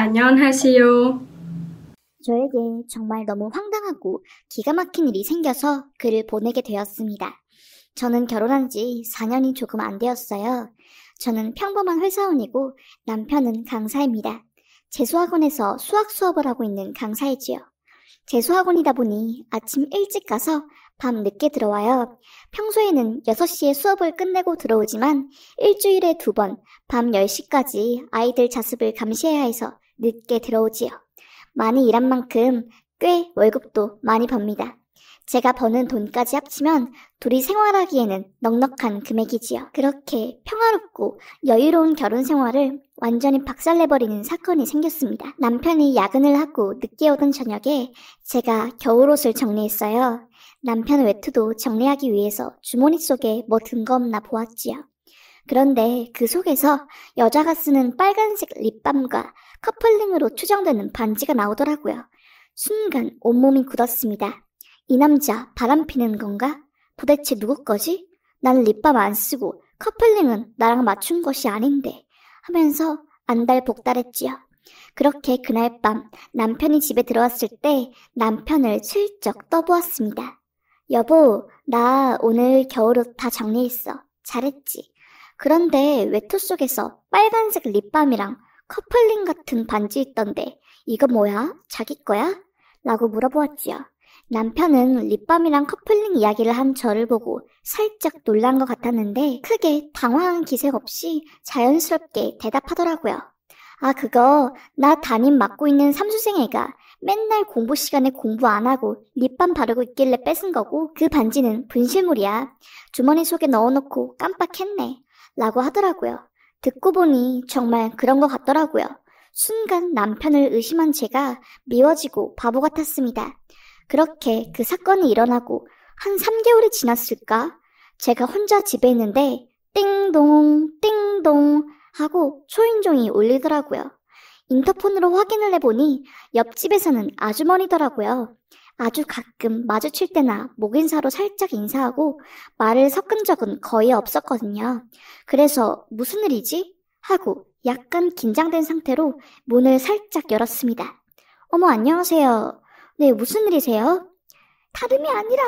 안녕하세요. 저에게 정말 너무 황당하고 기가 막힌 일이 생겨서 글을 보내게 되었습니다. 저는 결혼한 지 4년이 조금 안 되었어요. 저는 평범한 회사원이고 남편은 강사입니다. 재수학원에서 수학 수업을 하고 있는 강사이지요. 재수학원이다 보니 아침 일찍 가서 밤 늦게 들어와요. 평소에는 6시에 수업을 끝내고 들어오지만 일주일에 2번 밤 10시까지 아이들 자습을 감시해야 해서 늦게 들어오지요. 많이 일한 만큼 꽤 월급도 많이 법니다. 제가 버는 돈까지 합치면 둘이 생활하기에는 넉넉한 금액이지요. 그렇게 평화롭고 여유로운 결혼 생활을 완전히 박살내버리는 사건이 생겼습니다. 남편이 야근을 하고 늦게 오던 저녁에 제가 겨울옷을 정리했어요. 남편 외투도 정리하기 위해서 주머니 속에 뭐 든 거 없나 보았지요. 그런데 그 속에서 여자가 쓰는 빨간색 립밤과 커플링으로 추정되는 반지가 나오더라고요. 순간 온몸이 굳었습니다. 이 남자 바람 피는 건가? 도대체 누구 거지? 나는 립밤 안 쓰고 커플링은 나랑 맞춘 것이 아닌데 하면서 안달복달했지요. 그렇게 그날 밤 남편이 집에 들어왔을 때 남편을 슬쩍 떠보았습니다. 여보, 나 오늘 겨울옷 다 정리했어. 잘했지? 그런데 외투 속에서 빨간색 립밤이랑 커플링 같은 반지 있던데 이거 뭐야? 자기 거야? 라고 물어보았지요. 남편은 립밤이랑 커플링 이야기를 한 저를 보고 살짝 놀란 것 같았는데 크게 당황한 기색 없이 자연스럽게 대답하더라고요. 아, 그거 나 담임 맡고 있는 삼수생 애가 맨날 공부 시간에 공부 안 하고 립밤 바르고 있길래 뺏은 거고 그 반지는 분실물이야. 주머니 속에 넣어놓고 깜빡했네. 라고 하더라고요. 듣고 보니 정말 그런 것 같더라고요. 순간 남편을 의심한 제가 미워지고 바보 같았습니다. 그렇게 그 사건이 일어나고 한 3개월이 지났을까? 제가 혼자 집에 있는데 띵동 띵동 하고 초인종이 울리더라고요. 인터폰으로 확인을 해보니 옆집에서는 아주머니더라고요. 아주 가끔 마주칠 때나 목인사로 살짝 인사하고 말을 섞은 적은 거의 없었거든요. 그래서 무슨 일이지? 하고 약간 긴장된 상태로 문을 살짝 열었습니다. 어머, 안녕하세요. 네, 무슨 일이세요? 다름이 아니라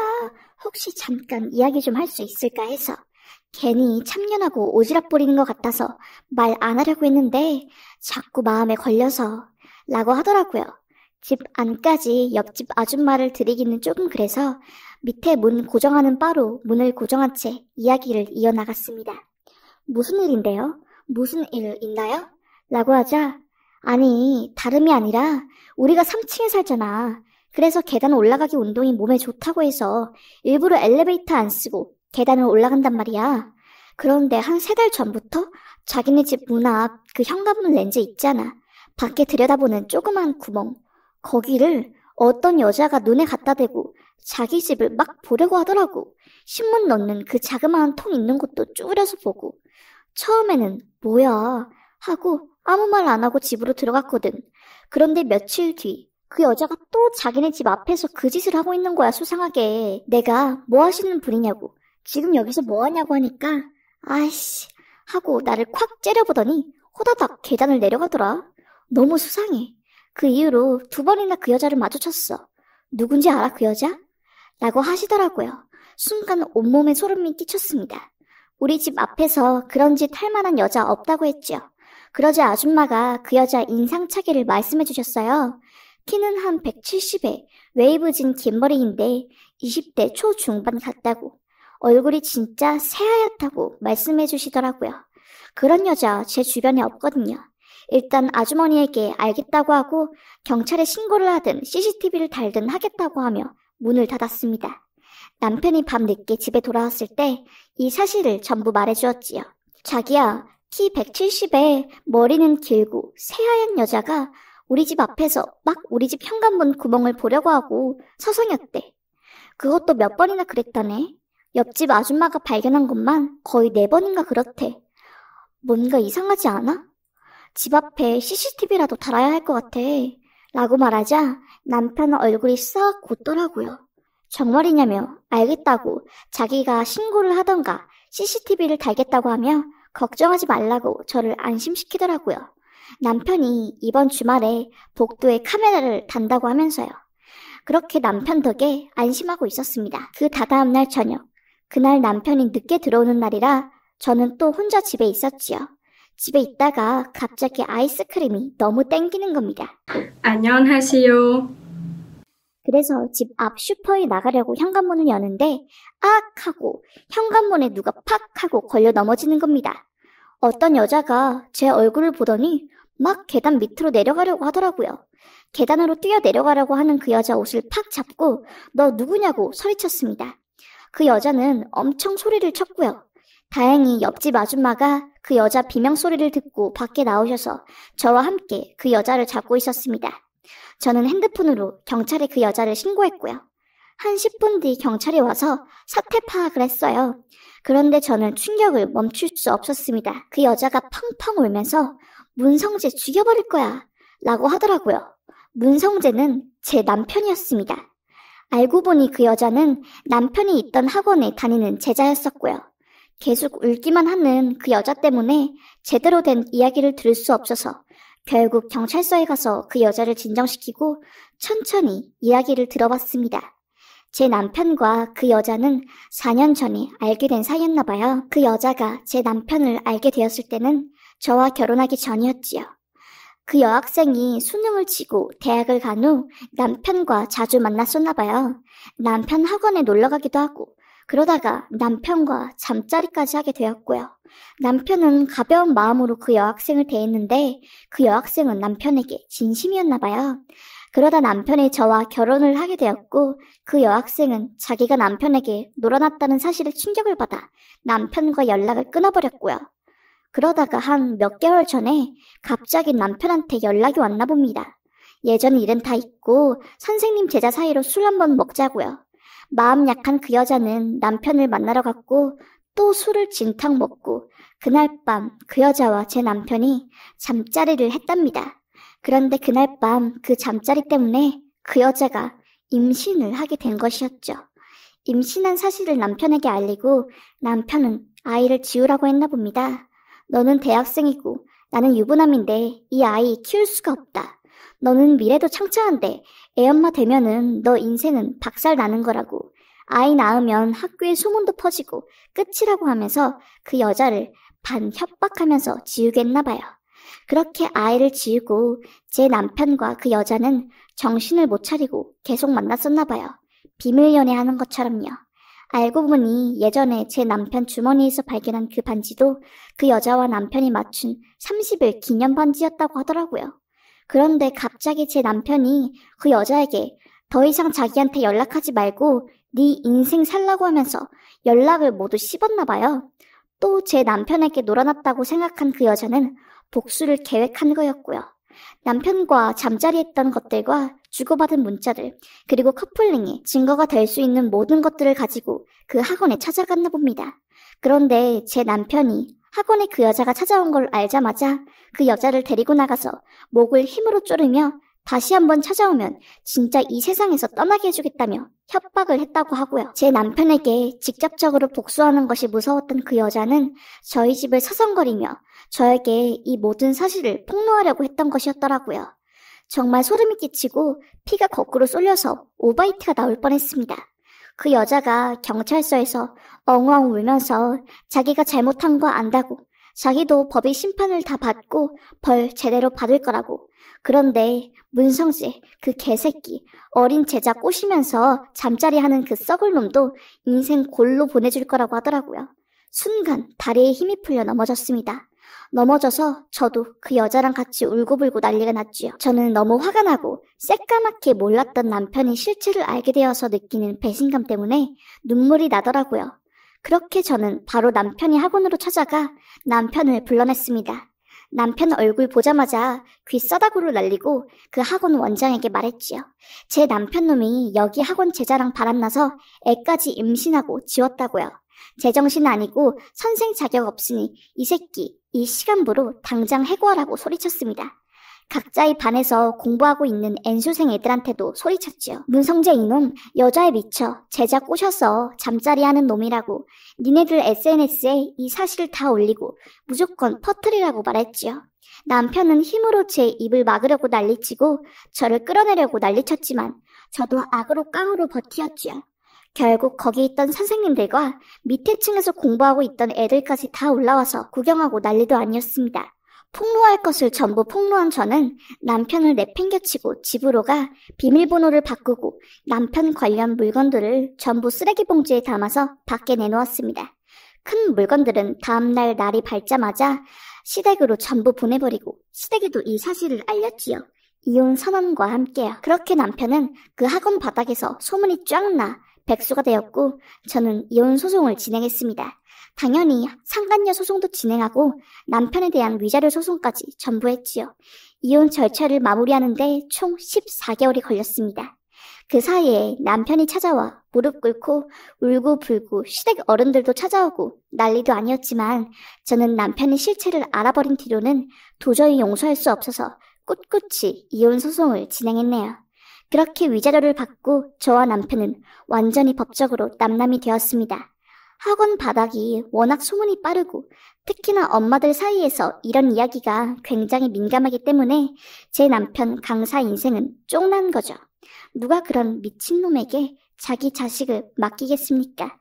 혹시 잠깐 이야기 좀 할 수 있을까 해서 괜히 참견하고 오지랖 부리는 것 같아서 말 안 하려고 했는데 자꾸 마음에 걸려서 라고 하더라고요. 집 안까지 옆집 아줌마를 드리기는 조금 그래서 밑에 문 고정하는 바로 문을 고정한 채 이야기를 이어나갔습니다. 무슨 일인데요? 무슨 일 있나요? 라고 하자 아니 다름이 아니라 우리가 3층에 살잖아. 그래서 계단 올라가기 운동이 몸에 좋다고 해서 일부러 엘리베이터 안 쓰고 계단을 올라간단 말이야. 그런데 한 3달 전부터 자기네 집 문 앞 그 현관문 렌즈 있잖아. 밖에 들여다보는 조그만 구멍. 거기를 어떤 여자가 눈에 갖다 대고 자기 집을 막 보려고 하더라고. 신문 넣는 그 자그마한 통 있는 곳도 쭈그려서 보고. 처음에는 뭐야 하고 아무 말 안 하고 집으로 들어갔거든. 그런데 며칠 뒤 그 여자가 또 자기네 집 앞에서 그 짓을 하고 있는 거야, 수상하게. 내가 뭐 하시는 분이냐고. 지금 여기서 뭐 하냐고 하니까 아이씨 하고 나를 콱 째려보더니 호다닥 계단을 내려가더라. 너무 수상해. 그 이후로 2번이나 그 여자를 마주쳤어. 누군지 알아, 그 여자? 라고 하시더라고요. 순간 온몸에 소름이 끼쳤습니다. 우리 집 앞에서 그런 짓 할 만한 여자 없다고 했죠. 그러자 아줌마가 그 여자 인상착의를 말씀해 주셨어요. 키는 한 170에 웨이브진 긴 머리인데 20대 초중반 같다고. 얼굴이 진짜 새하얗다고 말씀해 주시더라고요. 그런 여자 제 주변에 없거든요. 일단 아주머니에게 알겠다고 하고 경찰에 신고를 하든 CCTV를 달든 하겠다고 하며 문을 닫았습니다. 남편이 밤늦게 집에 돌아왔을 때 이 사실을 전부 말해주었지요. 자기야, 키 170에 머리는 길고 새하얀 여자가 우리 집 앞에서 막 우리 집 현관문 구멍을 보려고 하고 서성였대. 그것도 몇 번이나 그랬다네. 옆집 아줌마가 발견한 것만 거의 4번인가 그렇대. 뭔가 이상하지 않아? 집 앞에 CCTV라도 달아야 할 것 같아. 라고 말하자 남편 얼굴이 싹 굳더라고요. 정말이냐며 알겠다고 자기가 신고를 하던가 CCTV를 달겠다고 하며 걱정하지 말라고 저를 안심시키더라고요. 남편이 이번 주말에 복도에 카메라를 단다고 하면서요. 그렇게 남편 덕에 안심하고 있었습니다. 그 다다음 날 저녁, 그날 남편이 늦게 들어오는 날이라 저는 또 혼자 집에 있었지요. 집에 있다가 갑자기 아이스크림이 너무 땡기는 겁니다. 안녕하세요. 그래서 집 앞 슈퍼에 나가려고 현관문을 여는데 악 하고 현관문에 누가 팍 하고 걸려 넘어지는 겁니다. 어떤 여자가 제 얼굴을 보더니 막 계단 밑으로 내려가려고 하더라고요. 계단으로 뛰어 내려가려고 하는 그 여자 옷을 팍 잡고 너 누구냐고 소리쳤습니다. 그 여자는 엄청 소리를 쳤고요. 다행히 옆집 아줌마가 그 여자 비명소리를 듣고 밖에 나오셔서 저와 함께 그 여자를 잡고 있었습니다. 저는 핸드폰으로 경찰에 그 여자를 신고했고요. 한 10분 뒤 경찰이 와서 사태 파악을 했어요. 그런데 저는 충격을 멈출 수 없었습니다. 그 여자가 펑펑 울면서 문성재 죽여버릴 거야 라고 하더라고요. 문성재는 제 남편이었습니다. 알고 보니 그 여자는 남편이 있던 학원에 다니는 제자였었고요. 계속 울기만 하는 그 여자 때문에 제대로 된 이야기를 들을 수 없어서 결국 경찰서에 가서 그 여자를 진정시키고 천천히 이야기를 들어봤습니다. 제 남편과 그 여자는 4년 전에 알게 된 사이였나 봐요. 그 여자가 제 남편을 알게 되었을 때는 저와 결혼하기 전이었지요. 그 여학생이 수능을 치고 대학을 간 후 남편과 자주 만났었나 봐요. 남편 학원에 놀러 가기도 하고 그러다가 남편과 잠자리까지 하게 되었고요. 남편은 가벼운 마음으로 그 여학생을 대했는데 그 여학생은 남편에게 진심이었나 봐요. 그러다 남편이 저와 결혼을 하게 되었고 그 여학생은 자기가 남편에게 놀아났다는 사실에 충격을 받아 남편과 연락을 끊어버렸고요. 그러다가 한 몇 개월 전에 갑자기 남편한테 연락이 왔나 봅니다. 예전 일은 다 잊고 선생님 제자 사이로 술 한번 먹자고요. 마음 약한 그 여자는 남편을 만나러 갔고 또 술을 진탕 먹고 그날 밤 그 여자와 제 남편이 잠자리를 했답니다. 그런데 그날 밤 그 잠자리 때문에 그 여자가 임신을 하게 된 것이었죠. 임신한 사실을 남편에게 알리고 남편은 아이를 지우라고 했나 봅니다. 너는 대학생이고 나는 유부남인데 이 아이 키울 수가 없다. 너는 미래도 창창한데 애엄마 되면은 너 인생은 박살 나는 거라고. 아이 낳으면 학교에 소문도 퍼지고 끝이라고 하면서 그 여자를 반 협박하면서 지우겠나 봐요. 그렇게 아이를 지우고 제 남편과 그 여자는 정신을 못 차리고 계속 만났었나 봐요. 비밀 연애하는 것처럼요. 알고 보니 예전에 제 남편 주머니에서 발견한 그 반지도 그 여자와 남편이 맞춘 30일 기념 반지였다고 하더라고요. 그런데 갑자기 제 남편이 그 여자에게 더 이상 자기한테 연락하지 말고 네 인생 살라고 하면서 연락을 모두 씹었나 봐요. 또 제 남편에게 놀아났다고 생각한 그 여자는 복수를 계획한 거였고요. 남편과 잠자리했던 것들과 주고받은 문자들, 그리고 커플링에 증거가 될 수 있는 모든 것들을 가지고 그 학원에 찾아갔나 봅니다. 그런데 제 남편이 학원에 그 여자가 찾아온 걸 알자마자 그 여자를 데리고 나가서 목을 힘으로 조르며 다시 한번 찾아오면 진짜 이 세상에서 떠나게 해주겠다며 협박을 했다고 하고요. 제 남편에게 직접적으로 복수하는 것이 무서웠던 그 여자는 저희 집을 서성거리며 저에게 이 모든 사실을 폭로하려고 했던 것이었더라고요. 정말 소름이 끼치고 피가 거꾸로 쏠려서 오바이트가 나올 뻔했습니다. 그 여자가 경찰서에서 엉엉 울면서 자기가 잘못한 거 안다고, 자기도 법의 심판을 다 받고 벌 제대로 받을 거라고. 그런데 문성재, 그 개새끼, 어린 제자 꼬시면서 잠자리 하는 그 썩을 놈도 인생 골로 보내줄 거라고 하더라고요. 순간 다리에 힘이 풀려 넘어졌습니다. 넘어져서 저도 그 여자랑 같이 울고불고 난리가 났지요. 저는 너무 화가 나고 새까맣게 몰랐던 남편이 실체를 알게 되어서 느끼는 배신감 때문에 눈물이 나더라고요. 그렇게 저는 바로 남편이 학원으로 찾아가 남편을 불러냈습니다. 남편 얼굴 보자마자 귀 싸다구를 날리고 그 학원 원장에게 말했지요. 제 남편놈이 여기 학원 제자랑 바람나서 애까지 임신하고 지웠다고요. 제정신 아니고 선생 자격 없으니 이 새끼 이 시간부로 당장 해고하라고 소리쳤습니다. 각자의 반에서 공부하고 있는 N수생 애들한테도 소리쳤지요. 문성재 이놈 여자에 미쳐 제자 꼬셔서 잠자리 하는 놈이라고 니네들 SNS에 이 사실 다 올리고 무조건 퍼뜨리라고 말했지요. 남편은 힘으로 제 입을 막으려고 난리치고 저를 끌어내려고 난리쳤지만 저도 악으로 깡으로 버티었지요. 결국 거기 있던 선생님들과 밑에 층에서 공부하고 있던 애들까지 다 올라와서 구경하고 난리도 아니었습니다. 폭로할 것을 전부 폭로한 저는 남편을 내팽개치고 집으로 가 비밀번호를 바꾸고 남편 관련 물건들을 전부 쓰레기 봉지에 담아서 밖에 내놓았습니다. 큰 물건들은 다음날 날이 밝자마자 시댁으로 전부 보내버리고 시댁에도 이 사실을 알렸지요. 이혼 선언과 함께요. 그렇게 남편은 그 학원 바닥에서 소문이 쫙 나 백수가 되었고 저는 이혼 소송을 진행했습니다. 당연히 상간녀 소송도 진행하고 남편에 대한 위자료 소송까지 전부 했지요. 이혼 절차를 마무리하는데 총 14개월이 걸렸습니다. 그 사이에 남편이 찾아와 무릎 꿇고 울고불고 시댁 어른들도 찾아오고 난리도 아니었지만 저는 남편의 실체를 알아버린 뒤로는 도저히 용서할 수 없어서 꿋꿋이 이혼 소송을 진행했네요. 그렇게 위자료를 받고 저와 남편은 완전히 법적으로 남남이 되었습니다. 학원 바닥이 워낙 소문이 빠르고 특히나 엄마들 사이에서 이런 이야기가 굉장히 민감하기 때문에 제 남편 강사 인생은 쫑난 거죠. 누가 그런 미친놈에게 자기 자식을 맡기겠습니까?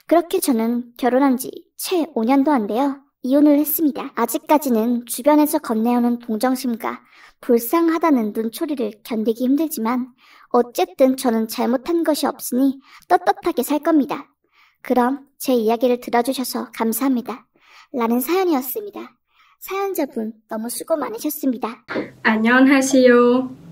그렇게 저는 결혼한 지 채 5년도 안 되어 이혼을 했습니다. 아직까지는 주변에서 건네오는 동정심과 불쌍하다는 눈초리를 견디기 힘들지만 어쨌든 저는 잘못한 것이 없으니 떳떳하게 살 겁니다. 그럼 제 이야기를 들어주셔서 감사합니다. 라는 사연이었습니다. 사연자분 너무 수고 많으셨습니다. 안녕하세요.